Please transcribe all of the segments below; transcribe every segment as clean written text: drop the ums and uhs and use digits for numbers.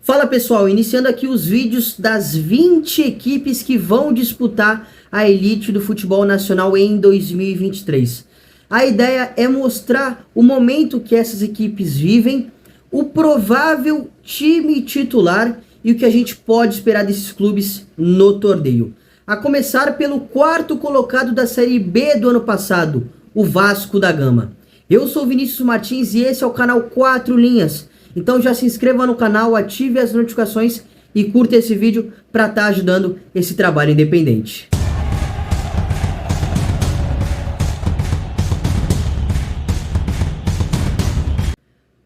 Fala pessoal, iniciando aqui os vídeos das 20 equipes que vão disputar a elite do futebol nacional em 2023. A ideia é mostrar o momento que essas equipes vivem, o provável time titular e o que a gente pode esperar desses clubes no torneio. A começar pelo quarto colocado da Série B do ano passado, o Vasco da Gama. Eu sou Vinícius Martins e esse é o canal 4 Linhas. Então já se inscreva no canal, ative as notificações e curta esse vídeo para estar ajudando esse trabalho independente.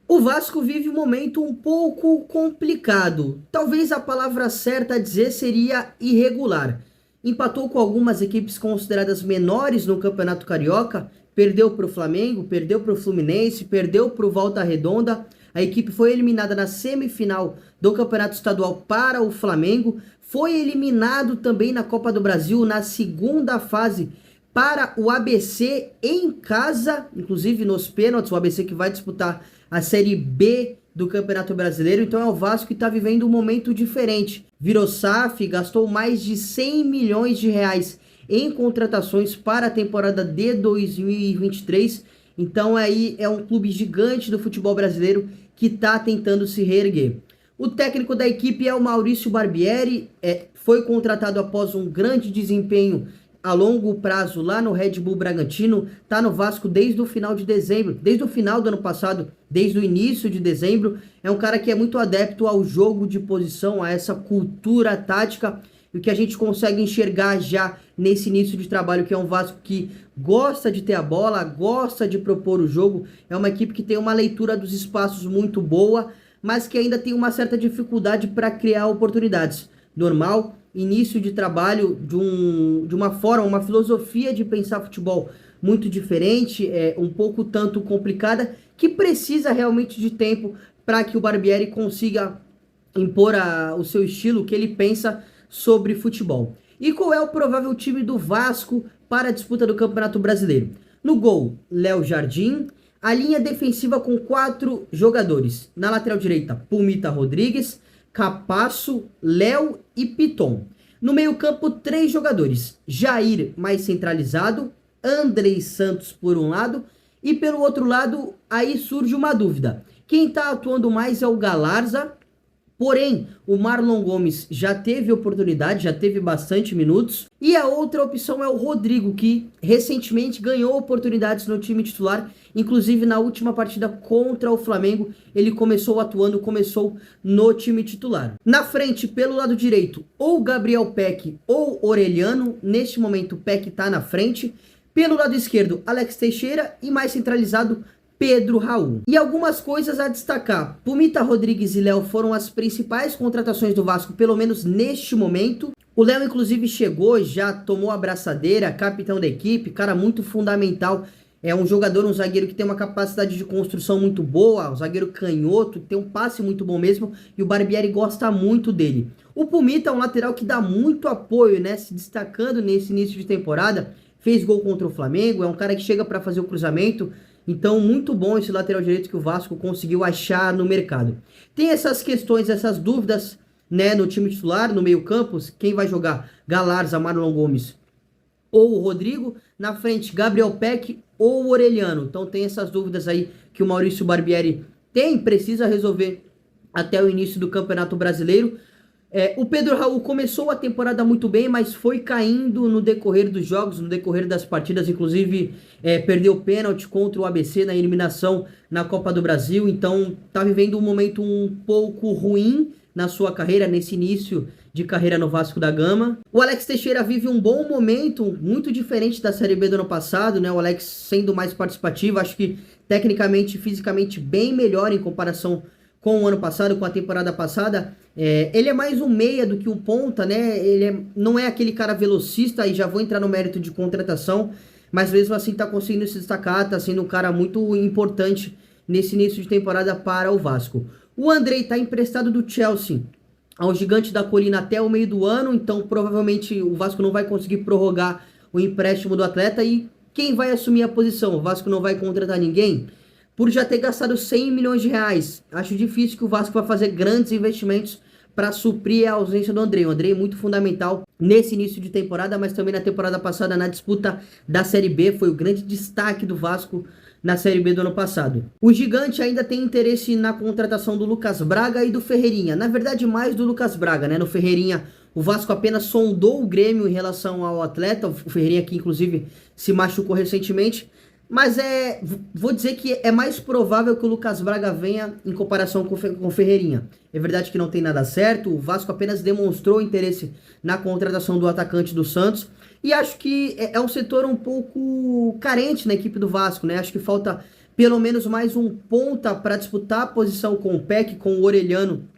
O Vasco vive um momento um pouco complicado. Talvez a palavra certa a dizer seria irregular. Empatou com algumas equipes consideradas menores no Campeonato Carioca, perdeu para o Flamengo, perdeu para o Fluminense, perdeu para o Volta Redonda. A equipe foi eliminada na semifinal do Campeonato Estadual para o Flamengo. Foi eliminado também na Copa do Brasil na segunda fase para o ABC em casa, inclusive nos pênaltis, o ABC que vai disputar a Série B do Campeonato Brasileiro. Então é o Vasco que está vivendo um momento diferente. Virou SAF, gastou mais de 100 milhões de reais em contratações para a temporada de 2023. Então aí é um clube gigante do futebol brasileiro que está tentando se reerguer. O técnico da equipe é o Maurício Barbieri, foi contratado após um grande desempenho a longo prazo lá no Red Bull Bragantino, está no Vasco desde o final de dezembro, desde o final do ano passado, desde o início de dezembro. É um cara que é muito adepto ao jogo de posição, a essa cultura tática, e o que a gente consegue enxergar já nesse início de trabalho, que é um Vasco que gosta de ter a bola, gosta de propor o jogo, é uma equipe que tem uma leitura dos espaços muito boa, mas que ainda tem uma certa dificuldade para criar oportunidades. Normal, início de trabalho de uma forma, uma filosofia de pensar futebol muito diferente, um pouco tanto complicada, que precisa realmente de tempo para que o Barbieri consiga impor o seu estilo, o que ele pensa sobre futebol. E qual é o provável time do Vasco para a disputa do Campeonato Brasileiro? No gol, Léo Jardim. A linha defensiva com 4 jogadores. Na lateral direita, Pumita Rodrigues, Capasso, Léo e Piton. No meio campo, 3 jogadores. Jair mais centralizado, Andrei Santos por um lado, e pelo outro lado, aí surge uma dúvida. Quem está atuando mais é o Galarza. Porém, o Marlon Gomes já teve oportunidade, já teve bastante minutos. E a outra opção é o Rodrigo, que recentemente ganhou oportunidades no time titular. Inclusive, na última partida contra o Flamengo, ele começou atuando, começou no time titular. Na frente, pelo lado direito, ou Gabriel Peck ou Orelhano. Neste momento, o Peck está na frente. Pelo lado esquerdo, Alex Teixeira e mais centralizado, Pedro Raul. E algumas coisas a destacar. Pumita Rodrigues e Léo foram as principais contratações do Vasco, pelo menos neste momento. O Léo, inclusive, chegou, já tomou a abraçadeira, capitão da equipe, cara muito fundamental. É um jogador, um zagueiro que tem uma capacidade de construção muito boa, um zagueiro canhoto, tem um passe muito bom mesmo, e o Barbieri gosta muito dele. O Pumita é um lateral que dá muito apoio, né, se destacando nesse início de temporada, fez gol contra o Flamengo, é um cara que chega para fazer o cruzamento. Então, muito bom esse lateral direito que o Vasco conseguiu achar no mercado. Tem essas questões, essas dúvidas, né, no time titular, no meio campo, quem vai jogar? Galarza, Marlon Gomes ou o Rodrigo. Na frente, Gabriel Peck ou o Orelhano. Então tem essas dúvidas aí que o Maurício Barbieri precisa resolver até o início do Campeonato Brasileiro. O Pedro Raul começou a temporada muito bem, mas foi caindo no decorrer dos jogos, no decorrer das partidas. Inclusive, perdeu o pênalti contra o ABC na eliminação na Copa do Brasil. Então, tá vivendo um momento um pouco ruim na sua carreira, nesse início de carreira no Vasco da Gama. O Alex Teixeira vive um bom momento, muito diferente da Série B do ano passado, né? O Alex sendo mais participativo, acho que tecnicamente e fisicamente bem melhor em comparação com o ano passado, com a temporada passada. Ele é mais um meia do que um ponta, né? Não é aquele cara velocista, e já vou entrar no mérito de contratação, mas mesmo assim tá conseguindo se destacar, tá sendo um cara muito importante nesse início de temporada para o Vasco. O Andrei tá emprestado do Chelsea ao Gigante da Colina até o meio do ano, então provavelmente o Vasco não vai conseguir prorrogar o empréstimo do atleta. E quem vai assumir a posição? O Vasco não vai contratar ninguém? por já ter gastado 100 milhões de reais. Acho difícil que o Vasco vá fazer grandes investimentos para suprir a ausência do Andrei. O Andrei é muito fundamental nesse início de temporada, mas também na temporada passada na disputa da Série B, foi o grande destaque do Vasco na Série B do ano passado. O Gigante ainda tem interesse na contratação do Lucas Braga e do Ferreirinha. Na verdade, mais do Lucas Braga, né? No Ferreirinha, o Vasco apenas sondou o Grêmio em relação ao atleta. O Ferreirinha que, inclusive, se machucou recentemente. Mas vou dizer que é mais provável que o Lucas Braga venha em comparação com o Ferreirinha. É verdade que não tem nada certo, o Vasco apenas demonstrou interesse na contratação do atacante do Santos. E acho que é um setor um pouco carente na equipe do Vasco, né? Acho que falta pelo menos mais um ponta para disputar a posição com o Peck, com o Orelhano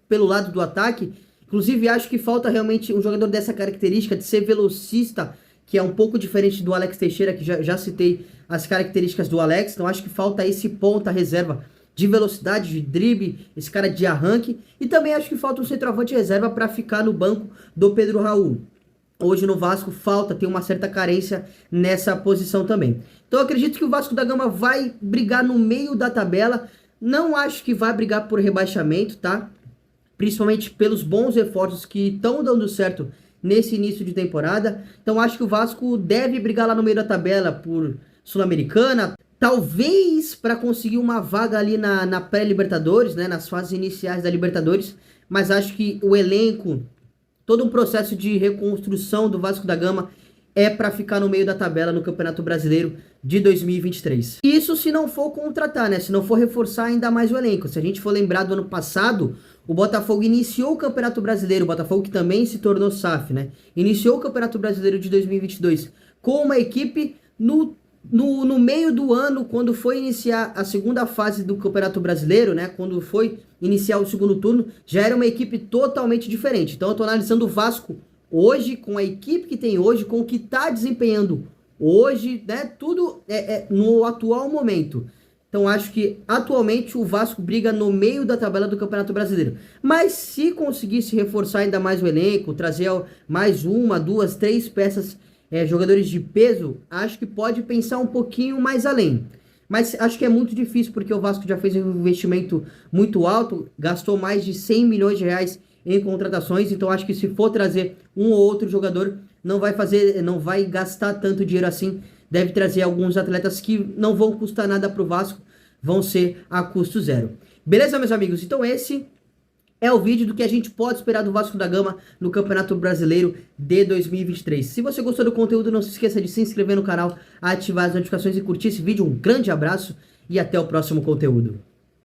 pelo lado do ataque. Inclusive, acho que falta realmente um jogador dessa característica de ser velocista, que é um pouco diferente do Alex Teixeira, que já citei as características do Alex. Então acho que falta esse ponta reserva de velocidade, de drible, esse cara de arranque. E também acho que falta um centroavante reserva para ficar no banco do Pedro Raul. Hoje no Vasco tem uma certa carência nessa posição também. Então eu acredito que o Vasco da Gama vai brigar no meio da tabela. Não acho que vai brigar por rebaixamento, tá? Principalmente pelos bons reforços que estão dando certo nesse início de temporada. Então acho que o Vasco deve brigar lá no meio da tabela por Sul-Americana, talvez para conseguir uma vaga ali na pré-Libertadores, né, nas fases iniciais da Libertadores, mas acho que o elenco, todo um processo de reconstrução do Vasco da Gama é para ficar no meio da tabela no Campeonato Brasileiro de 2023. Isso se não for contratar, né? Se não for reforçar ainda mais o elenco. Se a gente for lembrar do ano passado, o Botafogo iniciou o Campeonato Brasileiro, o Botafogo que também se tornou SAF, né? Iniciou o Campeonato Brasileiro de 2022 com uma equipe no meio do ano, quando foi iniciar a segunda fase do Campeonato Brasileiro, né? Quando foi iniciar o segundo turno, já era uma equipe totalmente diferente. Então eu tô analisando o Vasco hoje, com a equipe que tem hoje, com o que tá desempenhando hoje, né? Tudo no atual momento. Então acho que atualmente o Vasco briga no meio da tabela do Campeonato Brasileiro. Mas se conseguisse reforçar ainda mais o elenco, trazer mais uma, duas, três peças, jogadores de peso, acho que pode pensar um pouquinho mais além. Mas acho que é muito difícil, porque o Vasco já fez um investimento muito alto, gastou mais de 100 milhões de reais em contratações, então acho que se for trazer um ou outro jogador, não vai gastar tanto dinheiro assim. Deve trazer alguns atletas que não vão custar nada para o Vasco, vão ser a custo zero. Beleza, meus amigos? Então esse é o vídeo do que a gente pode esperar do Vasco da Gama no Campeonato Brasileiro de 2023. Se você gostou do conteúdo, não se esqueça de se inscrever no canal, ativar as notificações e curtir esse vídeo. Um grande abraço e até o próximo conteúdo.